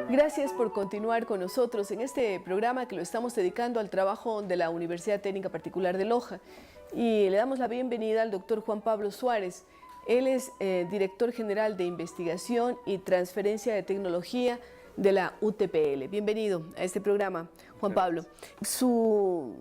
Gracias por continuar con nosotros en este programa que lo estamos dedicando al trabajo de la Universidad Técnica Particular de Loja. Y le damos la bienvenida al doctor Juan Pablo Suárez. Él es director general de Investigación y Transferencia de Tecnología de la UTPL. Bienvenido a este programa, Juan Pablo. Su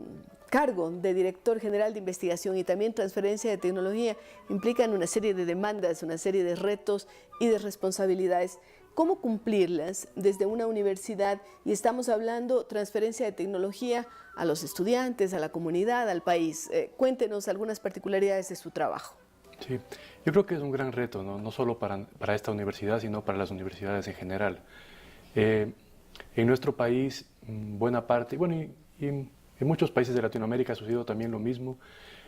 cargo de director general de Investigación y también Transferencia de Tecnología implican una serie de demandas, una serie de retos y de responsabilidades. ¿Cómo cumplirlas desde una universidad? Y estamos hablando transferencia de tecnología a los estudiantes, a la comunidad, al país. Cuéntenos algunas particularidades de su trabajo. Sí, yo creo que es un gran reto, no solo para esta universidad, sino para las universidades en general. En nuestro país, buena parte, bueno, y en muchos países de Latinoamérica ha sucedido también lo mismo.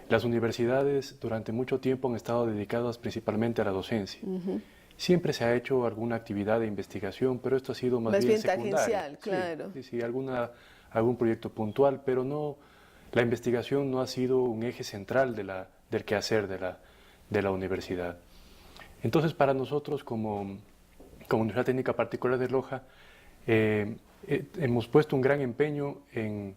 Las universidades durante mucho tiempo han estado dedicadas principalmente a la docencia. Siempre se ha hecho alguna actividad de investigación, pero esto ha sido más bien secundario. Tangencial, claro. Sí, algún proyecto puntual, pero no, la investigación no ha sido un eje central del quehacer de la universidad. Entonces, para nosotros como Universidad Técnica Particular de Loja, hemos puesto un gran empeño en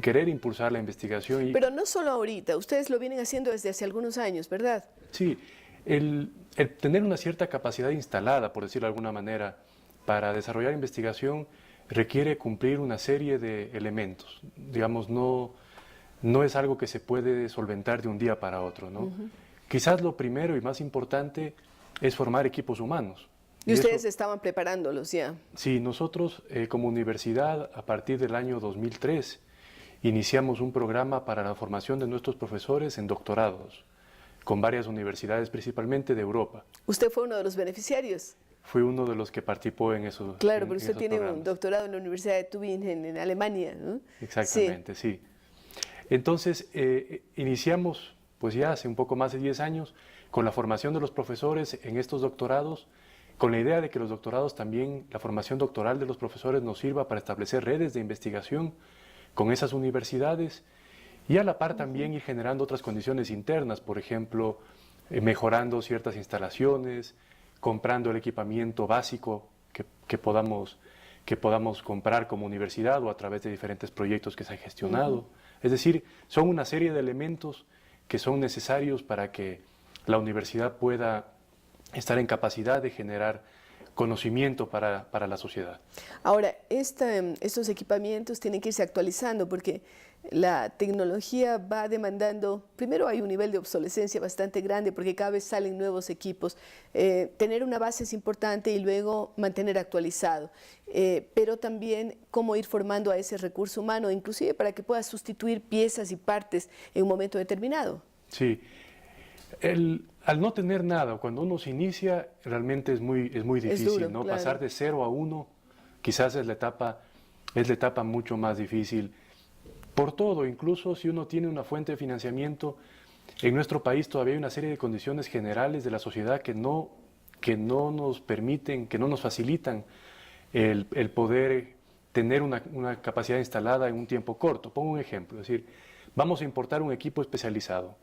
querer impulsar la investigación. Pero no solo ahorita, ustedes lo vienen haciendo desde hace algunos años, ¿verdad? Sí. El tener una cierta capacidad instalada, por decirlo de alguna manera, para desarrollar investigación requiere cumplir una serie de elementos. Digamos, no es algo que se puede solventar de un día para otro, ¿no? Quizás lo primero y más importante es formar equipos humanos. ¿Y ustedes estaban preparándolos ya? Sí, nosotros como universidad, a partir del año 2003, iniciamos un programa para la formación de nuestros profesores en doctorados, con varias universidades, principalmente de Europa. ¿Usted fue uno de los beneficiarios? Fui uno de los que participó en esos Claro, porque usted tiene un doctorado en la Universidad de Tübingen, en Alemania, ¿no? Exactamente, sí. Entonces, iniciamos, pues ya hace un poco más de 10 años, con la formación de los profesores en estos doctorados, con la idea de que los doctorados también, la formación doctoral de los profesores nos sirva para establecer redes de investigación con esas universidades, y a la par también ir generando otras condiciones internas, por ejemplo, mejorando ciertas instalaciones, comprando el equipamiento básico que podamos comprar como universidad o a través de diferentes proyectos que se han gestionado. Es decir, son una serie de elementos que son necesarios para que la universidad pueda estar en capacidad de generar conocimiento para la sociedad. Ahora, estos equipamientos tienen que irse actualizando porque la tecnología va demandando, primero hay un nivel de obsolescencia bastante grande porque cada vez salen nuevos equipos. Tener una base es importante y luego mantener actualizado, pero también cómo ir formando a ese recurso humano, inclusive para que pueda sustituir piezas y partes en un momento determinado. Sí. Al no tener nada, cuando uno se inicia, realmente es muy difícil, duro, ¿no? claro. Pasar de 0 a 1 quizás es la etapa mucho más difícil. Por todo, incluso si uno tiene una fuente de financiamiento, en nuestro país todavía hay una serie de condiciones generales de la sociedad que no nos permiten, que no nos facilitan el poder tener una capacidad instalada en un tiempo corto. Pongo un ejemplo, es decir, vamos a importar un equipo especializado.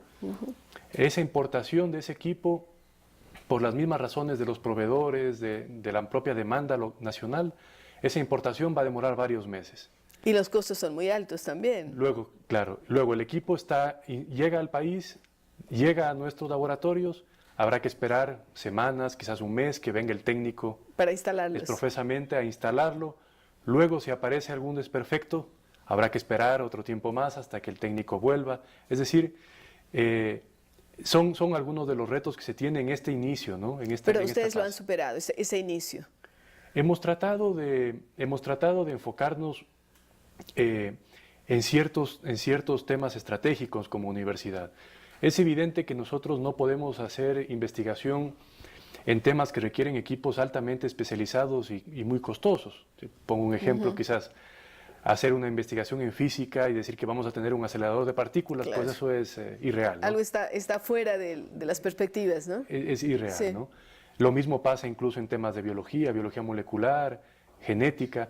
Esa importación de ese equipo, por las mismas razones de los proveedores, de la propia demanda nacional, esa importación va a demorar varios meses. Y los costos son muy altos también. Luego el equipo llega al país, llega a nuestros laboratorios, habrá que esperar semanas, quizás un mes, que venga el técnico para instalarlos, profesamente a instalarlo. Luego, si aparece algún desperfecto, habrá que esperar otro tiempo más hasta que el técnico vuelva. Es decir, son algunos de los retos que se tienen en este inicio, ¿no? Pero ustedes lo han superado, ese inicio. Hemos tratado de enfocarnos en ciertos temas estratégicos como universidad. Es evidente que nosotros no podemos hacer investigación en temas que requieren equipos altamente especializados y muy costosos. Pongo un ejemplo, quizás hacer una investigación en física y decir que vamos a tener un acelerador de partículas, claro, pues eso es irreal, ¿no? Algo está fuera de las perspectivas, ¿no? Es irreal, sí, ¿no? Lo mismo pasa incluso en temas de biología molecular, genética.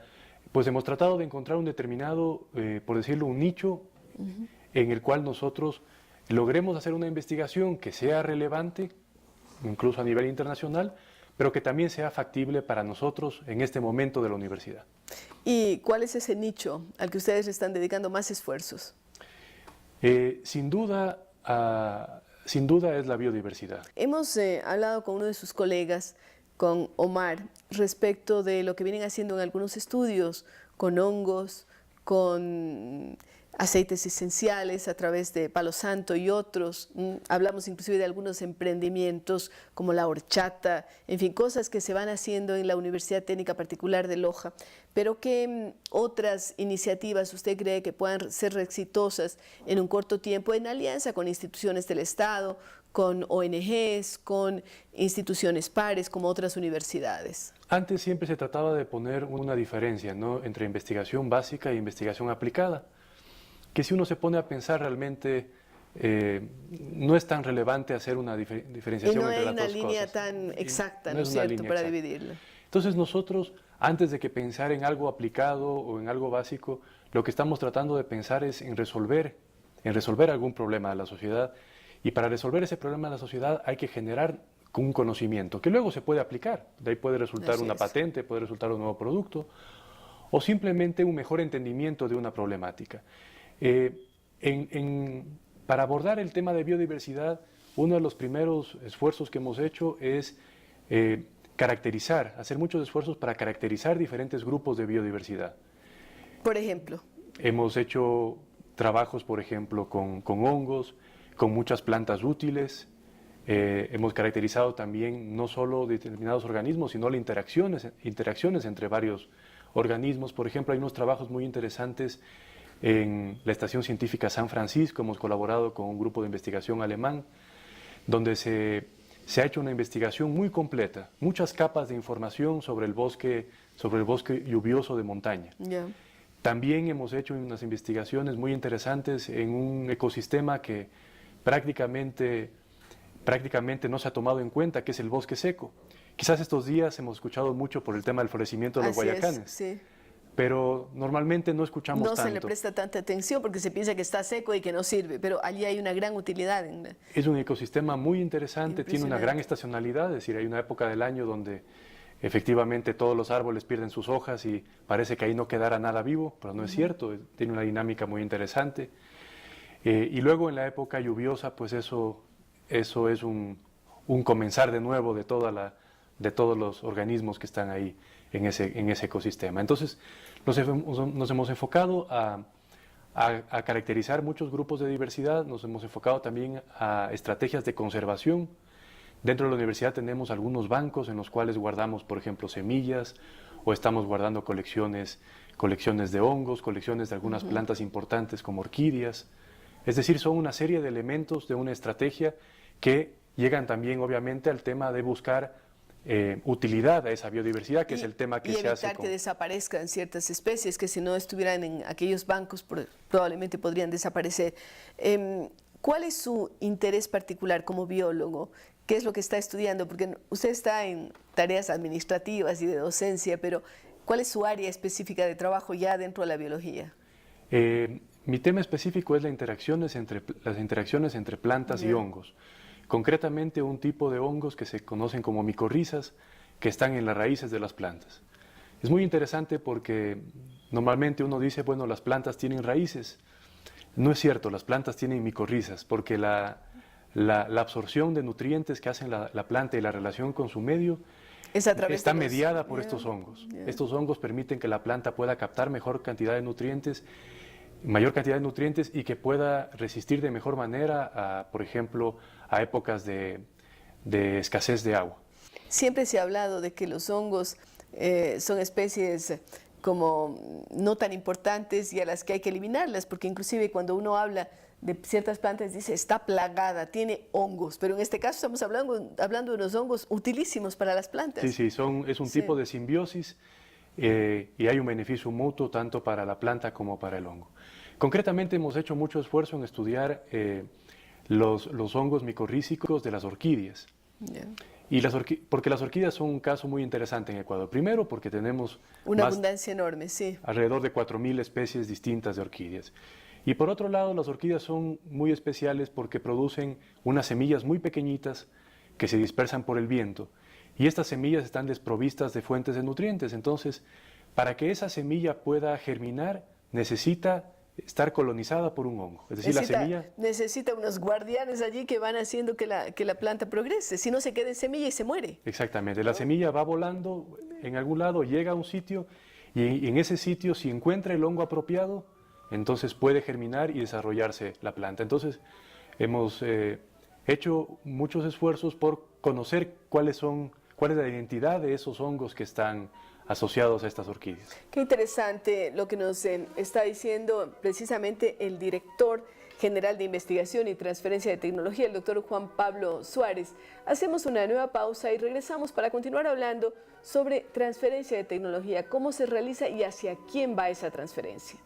Pues hemos tratado de encontrar un determinado, por decirlo, un nicho en el cual nosotros logremos hacer una investigación que sea relevante, incluso a nivel internacional, pero que también sea factible para nosotros en este momento de la universidad. ¿Y cuál es ese nicho al que ustedes le están dedicando más esfuerzos? Sin duda es la biodiversidad. Hemos hablado con uno de sus colegas, con Omar, respecto de lo que vienen haciendo en algunos estudios con hongos, con aceites esenciales a través de palo santo y otros. Hablamos inclusive de algunos emprendimientos como la horchata, en fin, cosas que se van haciendo en la Universidad Técnica Particular de Loja. Pero ¿qué otras iniciativas usted cree que puedan ser exitosas en un corto tiempo en alianza con instituciones del Estado, con ONGs, con instituciones pares como otras universidades? Antes siempre se trataba de poner una diferencia, ¿no?, entre investigación básica e investigación aplicada, que si uno se pone a pensar realmente no es tan relevante hacer una diferenciación entre las dos cosas. Y no hay una línea tan exacta, ¿no es cierto?, para dividirla. Entonces nosotros, antes de que pensar en algo aplicado o en algo básico, lo que estamos tratando de pensar es en resolver algún problema de la sociedad, y para resolver ese problema de la sociedad hay que generar un conocimiento que luego se puede aplicar. De ahí puede resultar una patente, puede resultar un nuevo producto o simplemente un mejor entendimiento de una problemática. Para abordar el tema de biodiversidad, uno de los primeros esfuerzos que hemos hecho es hacer muchos esfuerzos para caracterizar diferentes grupos de biodiversidad. Por ejemplo. Hemos hecho trabajos, por ejemplo, con hongos, con muchas plantas útiles. Hemos caracterizado también no solo determinados organismos, sino las interacciones entre varios organismos. Por ejemplo, hay unos trabajos muy interesantes en la Estación Científica San Francisco. Hemos colaborado con un grupo de investigación alemán, donde se ha hecho una investigación muy completa, muchas capas de información sobre el bosque lluvioso de montaña. Yeah. También hemos hecho unas investigaciones muy interesantes en un ecosistema que prácticamente no se ha tomado en cuenta, que es el bosque seco. Quizás estos días hemos escuchado mucho por el tema del florecimiento de los guayacanes. Sí. Pero normalmente no escuchamos tanto. No se le presta tanta atención porque se piensa que está seco y que no sirve, pero allí hay una gran utilidad. Es un ecosistema muy interesante, tiene una gran estacionalidad, es decir, hay una época del año donde efectivamente todos los árboles pierden sus hojas y parece que ahí no quedará nada vivo, pero no es cierto, tiene una dinámica muy interesante. Y luego en la época lluviosa, pues eso es un comenzar de nuevo de todos los organismos que están ahí en ese ecosistema. Entonces, nos hemos enfocado a caracterizar muchos grupos de diversidad, nos hemos enfocado también a estrategias de conservación. Dentro de la universidad tenemos algunos bancos en los cuales guardamos, por ejemplo, semillas, o estamos guardando colecciones de hongos, colecciones de algunas plantas importantes como orquídeas. Es decir, son una serie de elementos de una estrategia que llegan también, obviamente, al tema de buscar utilidad a esa biodiversidad, que es el tema que se hace. Y evitar que desaparezcan ciertas especies que si no estuvieran en aquellos bancos probablemente podrían desaparecer. ¿Cuál es su interés particular como biólogo? ¿Qué es lo que está estudiando? Porque usted está en tareas administrativas y de docencia, pero ¿cuál es su área específica de trabajo ya dentro de la biología? Mi tema específico es las interacciones entre plantas y hongos. Concretamente un tipo de hongos que se conocen como micorrizas, que están en las raíces de las plantas. Es muy interesante porque normalmente uno dice, bueno, las plantas tienen raíces. No es cierto, las plantas tienen micorrizas, porque la la absorción de nutrientes que hacen la planta y la relación con su medio está mediada por estos hongos. Estos hongos permiten que la planta pueda captar mayor cantidad de nutrientes y que pueda resistir de mejor manera, por ejemplo, a épocas de escasez de agua. Siempre se ha hablado de que los hongos son especies como no tan importantes y a las que hay que eliminarlas, porque inclusive cuando uno habla de ciertas plantas dice está plagada, tiene hongos, pero en este caso estamos hablando de unos hongos utilísimos para las plantas. Sí, es un tipo de simbiosis y hay un beneficio mutuo tanto para la planta como para el hongo. Concretamente hemos hecho mucho esfuerzo en estudiar los hongos micorrízicos de las orquídeas. Porque las orquídeas son un caso muy interesante en Ecuador. Primero porque tenemos una abundancia enorme, sí. Alrededor de 4.000 especies distintas de orquídeas. Y por otro lado, las orquídeas son muy especiales porque producen unas semillas muy pequeñitas que se dispersan por el viento. Y estas semillas están desprovistas de fuentes de nutrientes. Entonces, para que esa semilla pueda germinar, necesita estar colonizada por un hongo. Es decir, la semilla necesita unos guardianes allí que van haciendo que la planta progrese. Si no, se queda en semilla y se muere. Exactamente. La semilla va volando en algún lado, llega a un sitio y en ese sitio, si encuentra el hongo apropiado, entonces puede germinar y desarrollarse la planta. Entonces, hemos hecho muchos esfuerzos por conocer cuál es la identidad de esos hongos que están asociados a estas orquídeas. Qué interesante lo que nos está diciendo precisamente el director general de Investigación y Transferencia de Tecnología, el doctor Juan Pablo Suárez. Hacemos una nueva pausa y regresamos para continuar hablando sobre transferencia de tecnología, cómo se realiza y hacia quién va esa transferencia.